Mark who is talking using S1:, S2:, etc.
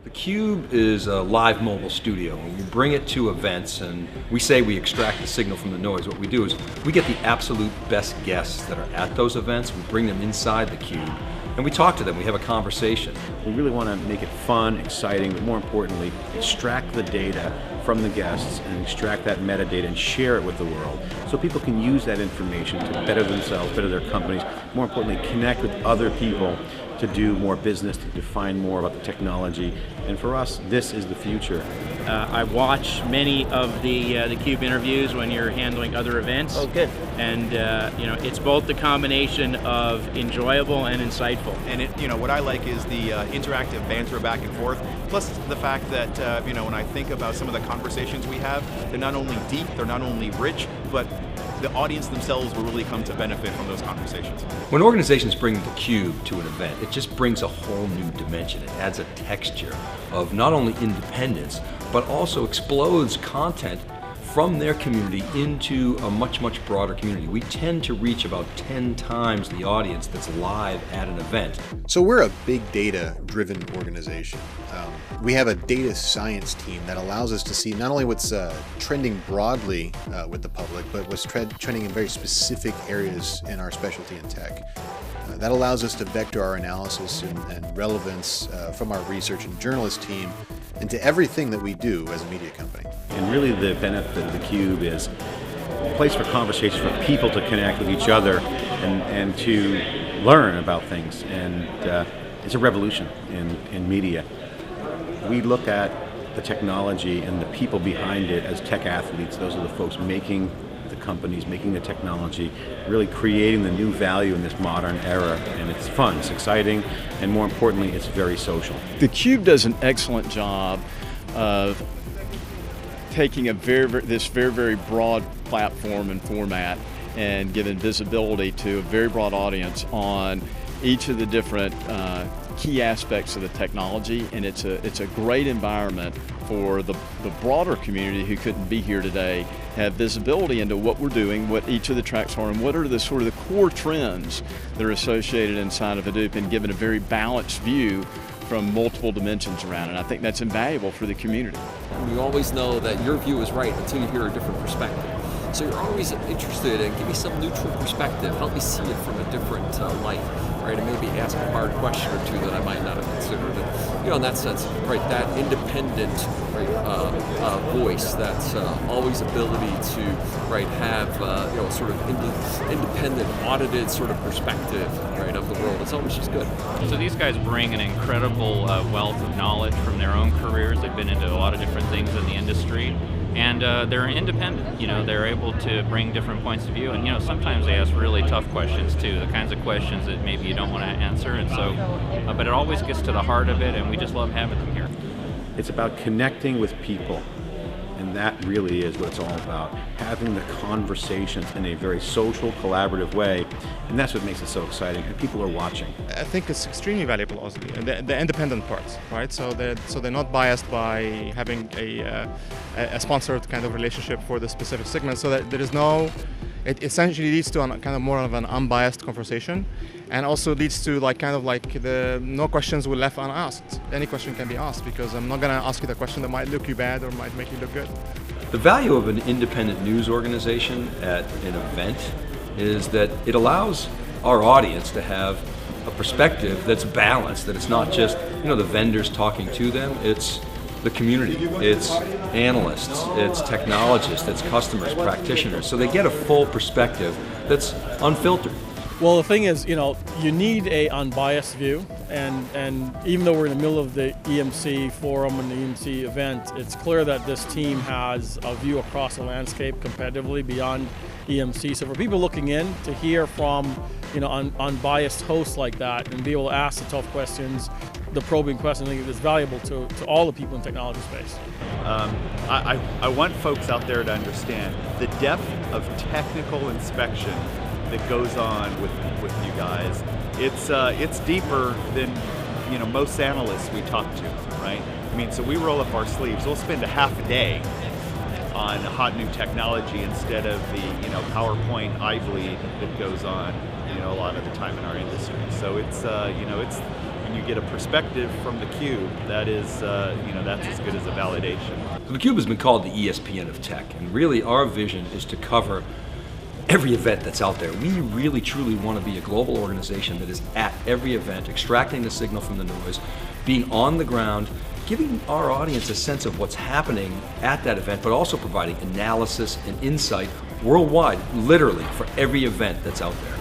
S1: theCUBE is a live mobile studio, and we bring it to events, and we say we extract the signal from the noise. What we do is we get the absolute best guests that are at those events, we bring them inside theCUBE, and we talk to them, we have a conversation.
S2: We really want to make it fun, exciting, but more importantly, extract the data from the guests and extract that metadata and share it with the world so people can use that information to better themselves, better their companies, more importantly, connect with other people to do more business, to define more about the technology. And for us, this is the future.
S3: I watch many of the CUBE interviews when you're handling other events.
S4: Oh, good.
S3: And it's both the combination of enjoyable and insightful.
S5: And what I like is the interactive banter back and forth, plus the fact that when I think about some of the conversations we have, they're not only deep, they're not only rich, but the audience themselves will really come to benefit from those conversations.
S1: When organizations bring theCUBE to an event, it just brings a whole new dimension. It adds a texture of not only independence, but also explodes content from their community into a much, much broader community. We tend to reach about 10 times the audience that's live at an event.
S6: So we're a big data-driven organization. We have a data science team that allows us to see not only what's trending broadly with the public, but what's trending in very specific areas in our specialty in tech. That allows us to vector our analysis and relevance from our research and journalist team into everything that we do as a media company.
S2: And really the benefit of theCUBE is a place for conversation, for people to connect with each other and to learn about things. And it's a revolution in media. We look at the technology and the people behind it as tech athletes. Those are the folks making the companies, making the technology, really creating the new value in this modern era. And it's fun, it's exciting, and more importantly, it's very social.
S7: theCUBE does an excellent job of taking this very broad platform and format and giving visibility to a very broad audience on each of the different key aspects of the technology, and it's a great environment for the broader community who couldn't be here today, have visibility into what we're doing, what each of the tracks are, and what are the sort of the core trends that are associated inside of Hadoop, and given a very balanced view from multiple dimensions around it. I think that's invaluable for the community.
S8: You always know that your view is right until you hear a different perspective. So you're always interested in, give me some neutral perspective, help me see it from a different light, right? And maybe ask a hard question or two that I might not have considered. And, in that sense, right, that independent, right, voice, that's always ability to, right, have, sort of independent, audited sort of perspective, right, of the world. It's always just good.
S9: So these guys bring an incredible wealth of knowledge from their own careers. They've been into a lot of different things in the industry. And they're independent, they're able to bring different points of view, and sometimes they ask really tough questions too, the kinds of questions that maybe you don't want to answer, and so, but it always gets to the heart of it, and we just love having them here.
S2: It's about connecting with people, and that really is what it's all about, having the conversations in a very social, collaborative way, and that's what makes it so exciting, and people are watching.
S10: I think it's extremely valuable also, the independent parts, right? So they're not biased by having a sponsored kind of relationship for the specific segment, so that there is it essentially leads to kind of more of an unbiased conversation, and also leads to no questions were left unasked. Any question can be asked, because I'm not going to ask you the question that might look you bad or might make you look good.
S1: The value of an independent news organization at an event is that it allows our audience to have a perspective that's balanced, that it's not just the vendors talking to them, it's the community, it's analysts, it's technologists, it's customers, practitioners, so they get a full perspective that's unfiltered.
S4: Well, the thing is, you need a unbiased view, and even though we're in the middle of the EMC forum and the EMC event, it's clear that this team has a view across the landscape competitively beyond EMC. So for people looking in, to hear from unbiased hosts like that and be able to ask the tough questions, the probing questions, I think is valuable to all the people in the technology space.
S11: I want folks out there to understand the depth of technical inspection that goes on with you guys. It's deeper than most analysts we talk to, right? I mean, so we roll up our sleeves. We'll spend a half a day on hot new technology instead of the PowerPoint eye bleed that goes on a lot of the time in our industry. So it's and you get a perspective from theCUBE, that is, that's as good as a validation.
S1: So theCUBE has been called the ESPN of tech, and really our vision is to cover every event that's out there. We really truly want to be a global organization that is at every event, extracting the signal from the noise, being on the ground, giving our audience a sense of what's happening at that event, but also providing analysis and insight worldwide, literally, for every event that's out there.